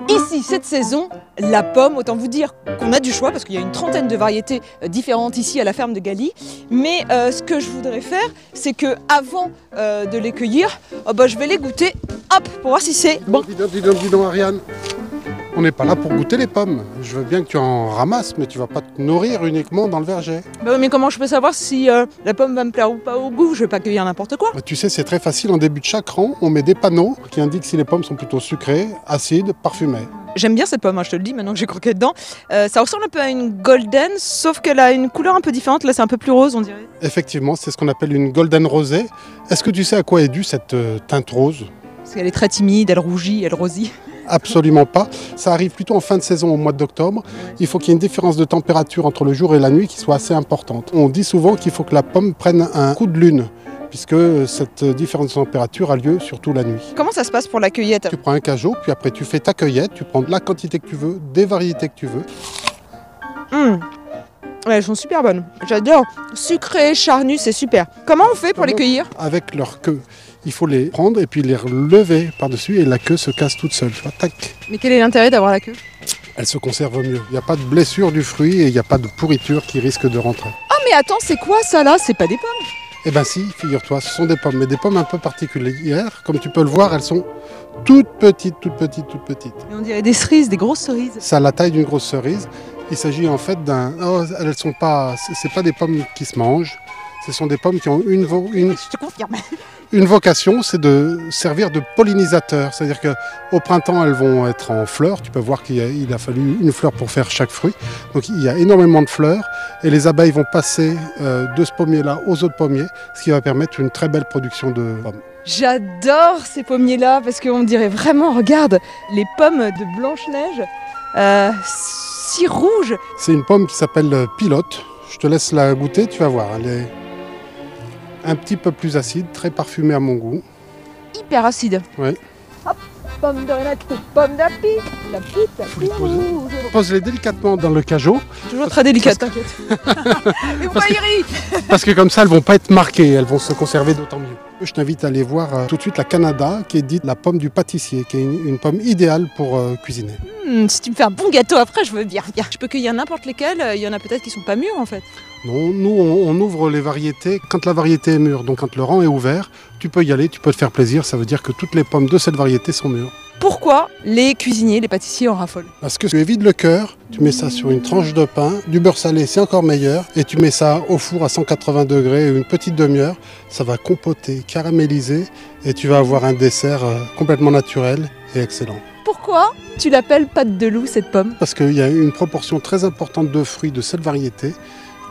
Ici, cette saison, la pomme, autant vous dire qu'on a du choix parce qu'il y a une trentaine de variétés différentes ici à la ferme de Galy. Mais ce que je voudrais faire, c'est que avant de les cueillir, je vais les goûter, hop, pour voir si c'est bon. Dis donc, Ariane. On n'est pas là pour goûter les pommes. Je veux bien que tu en ramasses, mais tu vas pas te nourrir uniquement dans le verger. Mais comment je peux savoir si la pomme va me plaire ou pas au goût? Je vais pas cueillir n'importe quoi. Tu sais, c'est très facile. En début de chaque rang, on met des panneaux qui indiquent si les pommes sont plutôt sucrées, acides, parfumées. J'aime bien cette pomme, je te le dis maintenant que j'ai croqué dedans. Ça ressemble un peu à une golden, sauf qu'elle a une couleur un peu différente. Là, c'est un peu plus rose, on dirait. Effectivement, c'est ce qu'on appelle une golden rosée. Est-ce que tu sais à quoi est due cette teinte rose? Parce qu'elle est très timide, elle rougit, elle rosit. Absolument pas. Ça arrive plutôt en fin de saison, au mois d'octobre. Il faut qu'il y ait une différence de température entre le jour et la nuit qui soit assez importante. On dit souvent qu'il faut que la pomme prenne un coup de lune, puisque cette différence de température a lieu surtout la nuit. Comment ça se passe pour la cueillette? Tu prends un cajot, puis après tu fais ta cueillette, tu prends la quantité que tu veux, des variétés que tu veux. Ouais, elles sont super bonnes. J'adore. Sucré, charnu, c'est super. Comment on fait pour les cueillir? Avec leur queue. Il faut les prendre et puis les relever par-dessus et la queue se casse toute seule. Tac. Mais quel est l'intérêt d'avoir la queue? Elle se conserve mieux. Il n'y a pas de blessure du fruit et il n'y a pas de pourriture qui risque de rentrer. Ah mais attends, c'est quoi ça là? C'est pas des pommes? Eh ben si, figure-toi, ce sont des pommes, mais des pommes un peu particulières. Comme tu peux le voir, elles sont toutes petites. Et on dirait des cerises, des grosses cerises. Ça a la taille d'une grosse cerise. Il s'agit en fait d'un... Oh, elles sont pas... C'est pas des pommes qui se mangent. Ce sont des pommes qui ont Je te confirme. une vocation, c'est de servir de pollinisateur. C'est-à-dire qu'au printemps, elles vont être en fleurs. Tu peux voir qu'il a fallu une fleur pour faire chaque fruit. Donc il y a énormément de fleurs. Et les abeilles vont passer de ce pommier-là aux autres pommiers, ce qui va permettre une très belle production de pommes. J'adore ces pommiers-là parce qu'on dirait vraiment, regarde, les pommes de Blanche-Neige, si rouges. C'est une pomme qui s'appelle Pilote. Je te laisse la goûter, tu vas voir. Elle est un petit peu plus acide, très parfumée à mon goût. Hyper acide. Oui. Hop, pomme de Renate, pomme d'api, la petite rouge. Pose-les délicatement dans le cajot. Toujours très délicate, t'inquiète. Et vous rit. Parce que comme ça, elles ne vont pas être marquées, elles vont se conserver d'autant mieux. Je t'invite à aller voir tout de suite la Canada, qui est dite la pomme du pâtissier, qui est une pomme idéale pour cuisiner. Si tu me fais un bon gâteau après, je veux bien. Je peux cueillir n'importe lesquels, il y en a peut-être qui sont pas mûrs en fait. Non, nous on ouvre les variétés quand la variété est mûre, donc quand le rang est ouvert, tu peux y aller, tu peux te faire plaisir, ça veut dire que toutes les pommes de cette variété sont mûres. Pourquoi les cuisiniers, les pâtissiers en raffolent? Parce que tu évites le cœur, tu mets ça sur une tranche de pain, du beurre salé c'est encore meilleur, et tu mets ça au four à 180 degrés une petite demi-heure, ça va compoter, caraméliser, et tu vas avoir un dessert complètement naturel et excellent. Pourquoi tu l'appelles pâte de loup cette pomme? Parce qu'il y a une proportion très importante de fruits de cette variété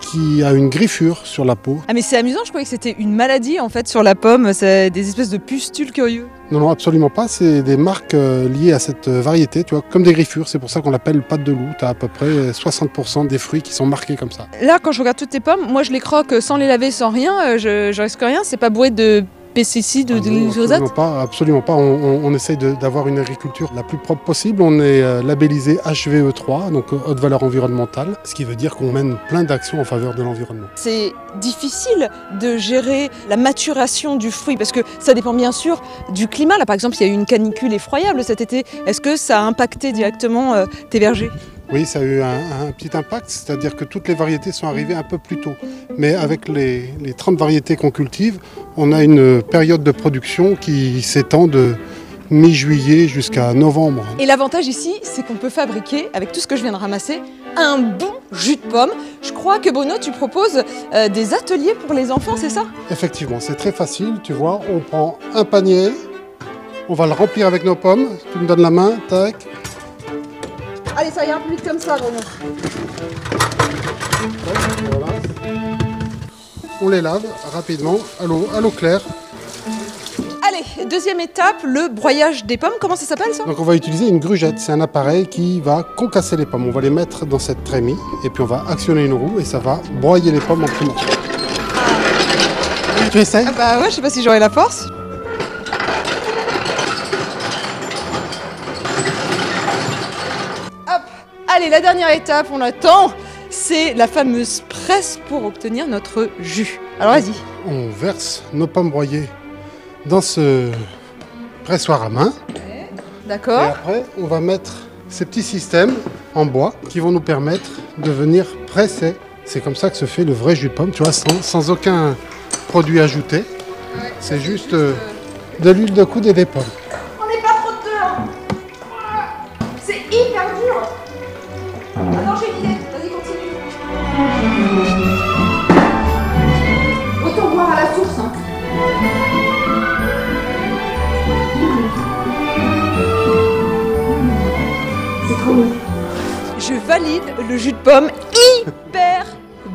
qui a une griffure sur la peau. Ah mais c'est amusant, je croyais que c'était une maladie en fait sur la pomme, c'est des espèces de pustules curieux. Non, absolument pas, c'est des marques liées à cette variété, tu vois, comme des griffures, c'est pour ça qu'on l'appelle pâte de loup. Tu as à peu près 60% des fruits qui sont marqués comme ça. Là quand je regarde toutes tes pommes, moi je les croque sans les laver, sans rien, je risque rien, c'est pas bourré de pesticides ou de glyphosate? Absolument pas. On essaye d'avoir une agriculture la plus propre possible. On est labellisé HVE3, donc haute valeur environnementale, ce qui veut dire qu'on mène plein d'actions en faveur de l'environnement. C'est difficile de gérer la maturation du fruit parce que ça dépend bien sûr du climat. Là par exemple, il y a eu une canicule effroyable cet été. Est-ce que ça a impacté directement tes vergers? Oui, ça a eu un petit impact, c'est-à-dire que toutes les variétés sont arrivées un peu plus tôt. Mais avec les 30 variétés qu'on cultive, on a une période de production qui s'étend de mi-juillet jusqu'à novembre. Et l'avantage ici, c'est qu'on peut fabriquer, avec tout ce que je viens de ramasser, un bon jus de pomme. Je crois que Bruno, tu proposes des ateliers pour les enfants, c'est ça? Effectivement, c'est très facile, tu vois, on prend un panier, on va le remplir avec nos pommes, tu me donnes la main, tac. Allez, ça ira plus vite comme ça, Bruno. Voilà. On les lave rapidement à l'eau claire. Allez, deuxième étape, le broyage des pommes. Comment ça s'appelle ça? Donc on va utiliser une grugette, c'est un appareil qui va concasser les pommes. On va les mettre dans cette trémie et puis on va actionner une roue et ça va broyer les pommes en petits morceaux. Tu essayes? Ah bah ouais, je sais pas si j'aurai la force. Allez, la dernière étape, on attend, c'est la fameuse presse pour obtenir notre jus. Alors vas-y. On verse nos pommes broyées dans ce pressoir à main. D'accord. Et après, on va mettre ces petits systèmes en bois qui vont nous permettre de venir presser. C'est comme ça que se fait le vrai jus de pomme, tu vois, sans aucun produit ajouté. Ouais, c'est juste de l'huile de coude et des pommes. On n'est pas trop dedans. C'est hyper dur. Attends, j'ai une idée. Vas-y, continue. Autant boire à la source. Hein. C'est trop bon. Je valide le jus de pomme hyper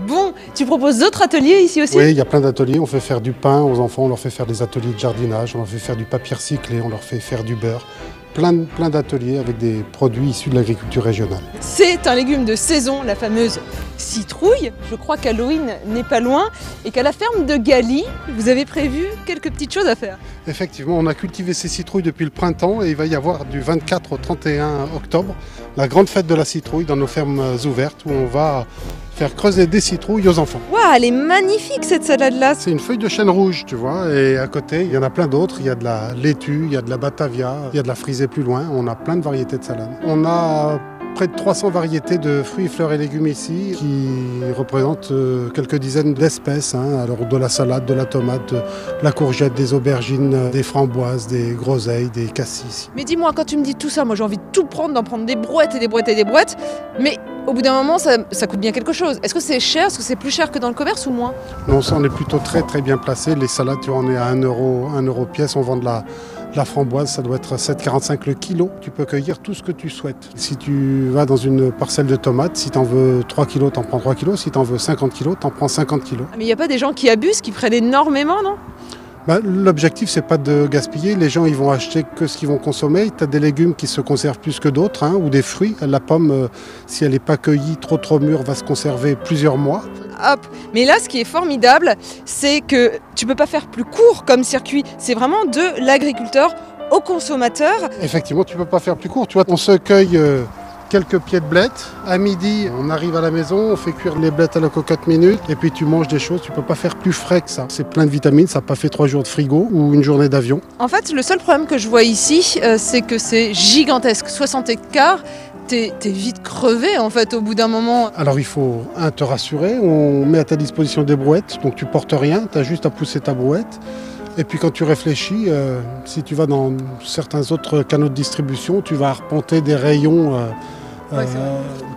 bon. Tu proposes d'autres ateliers ici aussi? Oui, il y a plein d'ateliers. On fait faire du pain aux enfants, on leur fait faire des ateliers de jardinage, on leur fait faire du papier recyclé, on leur fait faire du beurre. Plein d'ateliers avec des produits issus de l'agriculture régionale. C'est un légume de saison, la fameuse citrouille. Je crois qu'Halloween n'est pas loin et qu'à la ferme de Galy, vous avez prévu quelques petites choses à faire. Effectivement, on a cultivé ces citrouilles depuis le printemps et il va y avoir du 24 au 31 octobre la grande fête de la citrouille dans nos fermes ouvertes où on va faire creuser des citrouilles aux enfants. Waouh, elle est magnifique cette salade-là. C'est une feuille de chêne rouge, tu vois, et à côté, il y en a plein d'autres. Il y a de la laitue, il y a de la batavia, il y a de la frisée plus loin. On a plein de variétés de salades. On a près de 300 variétés de fruits, fleurs et légumes ici qui représentent quelques dizaines d'espèces. Alors de la salade, de la tomate, de la courgette, des aubergines, des framboises, des groseilles, des cassis. Mais dis-moi, quand tu me dis tout ça, moi j'ai envie de tout prendre, d'en prendre des brouettes et des brouettes et des brouettes. Mais au bout d'un moment, ça coûte bien quelque chose. Est-ce que c'est cher? Est-ce que c'est plus cher que dans le commerce ou moins? Non, ça on est plutôt très bien placé. Les salades, tu vois, on est à 1 euro pièce. On vend de la framboise, ça doit être 7,45 le kilo. Tu peux cueillir tout ce que tu souhaites. Si tu vas dans une parcelle de tomates, si tu en veux 3 kilos, tu en prends 3 kilos. Si tu en veux 50 kilos, tu en prends 50 kilos. Mais il n'y a pas des gens qui abusent, qui prennent énormément, non? L'objectif, c'est pas de gaspiller. Les gens, ils vont acheter que ce qu'ils vont consommer. Tu as des légumes qui se conservent plus que d'autres, ou des fruits. La pomme, si elle n'est pas cueillie trop mûre, va se conserver plusieurs mois. Hop. Mais là, ce qui est formidable, c'est que tu peux pas faire plus court comme circuit. C'est vraiment de l'agriculteur au consommateur. Effectivement, tu peux pas faire plus court. Tu vois, on se cueille quelques pieds de blettes. À midi, on arrive à la maison, on fait cuire les blettes à la cocotte minutes et puis tu manges des choses. Tu peux pas faire plus frais que ça. C'est plein de vitamines, ça n'a pas fait 3 jours de frigo ou une journée d'avion. En fait, le seul problème que je vois ici, c'est que c'est gigantesque. 60 hectares. T'es vite crevé en fait au bout d'un moment. Alors il faut te rassurer, on met à ta disposition des brouettes, donc tu portes rien, tu as juste à pousser ta brouette. Et puis quand tu réfléchis, si tu vas dans certains autres canaux de distribution, tu vas arpenter des rayons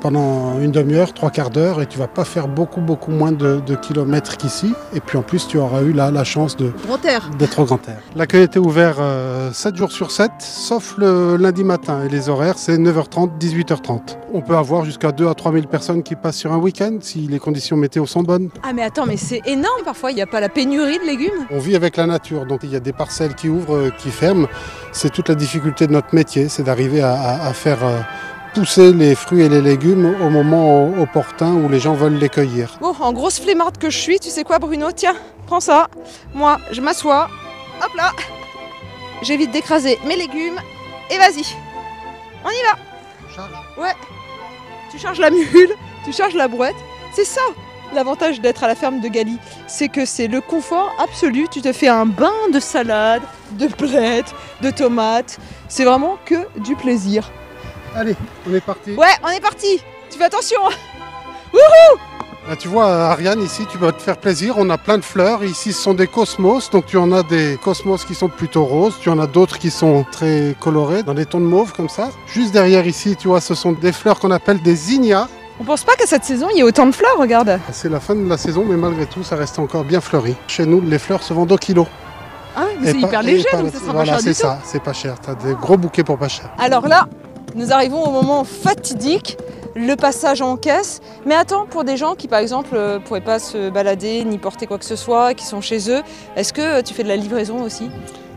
pendant une demi-heure, 3/4 d'heure et tu vas pas faire beaucoup moins de kilomètres qu'ici. Et puis en plus tu auras eu la chance d'être au grand air. L'accueil était ouvert 7 jours sur 7, sauf le lundi matin et les horaires c'est 9h30, 18h30. On peut avoir jusqu'à 2 à 3 000 personnes qui passent sur un week-end si les conditions météo sont bonnes. Ah mais attends, mais c'est énorme parfois, il n'y a pas la pénurie de légumes. On vit avec la nature, donc il y a des parcelles qui ouvrent, qui ferment. C'est toute la difficulté de notre métier, c'est d'arriver à faire pousser les fruits et les légumes au moment opportun où les gens veulent les cueillir. Bon, en grosse flemmarde que je suis, tu sais quoi Bruno? Tiens, prends ça. Moi, je m'assois. Hop là. J'évite d'écraser mes légumes. Et vas-y. On y va. Charge. Ouais. Tu charges la mule, tu charges la brouette. C'est ça l'avantage d'être à la ferme de Galy. C'est que c'est le confort absolu. Tu te fais un bain de salade, de blettes, de tomates. C'est vraiment que du plaisir. Allez, on est parti. Ouais, on est parti. Tu fais attention. Là, tu vois, Ariane, ici, tu vas te faire plaisir. On a plein de fleurs. Ici, ce sont des cosmos. Donc, tu en as des cosmos qui sont plutôt roses. Tu en as d'autres qui sont très colorés, dans des tons de mauve, comme ça. Juste derrière, ici, tu vois, ce sont des fleurs qu'on appelle des zinnias. On pense pas qu'à cette saison, il y ait autant de fleurs, regarde. C'est la fin de la saison, mais malgré tout, ça reste encore bien fleuri. Chez nous, les fleurs se vendent au kilo. Ah, mais c'est hyper léger, donc ça sera pas cher du tout. Voilà, c'est ça. C'est pas cher. Tu as des gros bouquets pour pas cher. Alors là, nous arrivons au moment fatidique, le passage en caisse. Mais attends, pour des gens qui par exemple ne pourraient pas se balader ni porter quoi que ce soit, qui sont chez eux, est-ce que tu fais de la livraison aussi?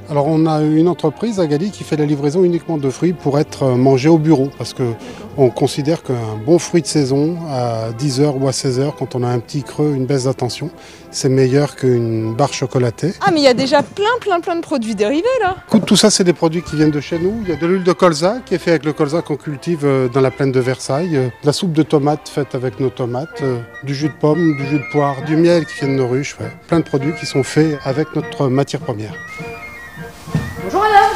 Alors on a une entreprise à Galy qui fait la livraison uniquement de fruits pour être mangé au bureau parce qu'on considère qu'un bon fruit de saison à 10h ou à 16h quand on a un petit creux, une baisse d'attention, c'est meilleur qu'une barre chocolatée. Ah mais il y a déjà plein de produits dérivés là. Écoute, tout ça c'est des produits qui viennent de chez nous. Il y a de l'huile de colza qui est faite avec le colza qu'on cultive dans la plaine de Versailles, de la soupe de tomates faite avec nos tomates, du jus de pomme, du jus de poire, du miel qui vient de nos ruches, plein de produits qui sont faits avec notre matière première. Bonjour madame.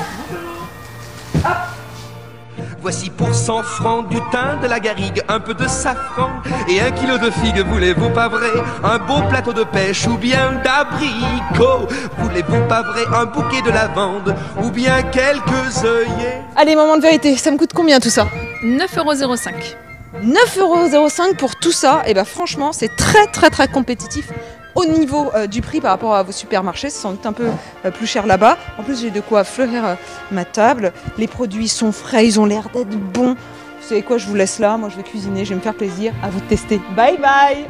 Hop. Voici pour 100 francs du thym, de la garrigue, un peu de safran et 1 kilo de figues. Voulez-vous pas vrai un beau plateau de pêche ou bien d'abricots? Voulez-vous pas vrai un bouquet de lavande ou bien quelques œillets? Allez, moment de vérité, ça me coûte combien tout ça? 9,05 €. 9,05 € pour tout ça, et bah franchement c'est très compétitif au niveau du prix par rapport à vos supermarchés. C'est sans doute un peu plus cher là-bas. En plus j'ai de quoi fleurir ma table. Les produits sont frais, ils ont l'air d'être bons. Vous savez quoi, je vous laisse là, moi je vais cuisiner, je vais me faire plaisir à vous tester. Bye bye.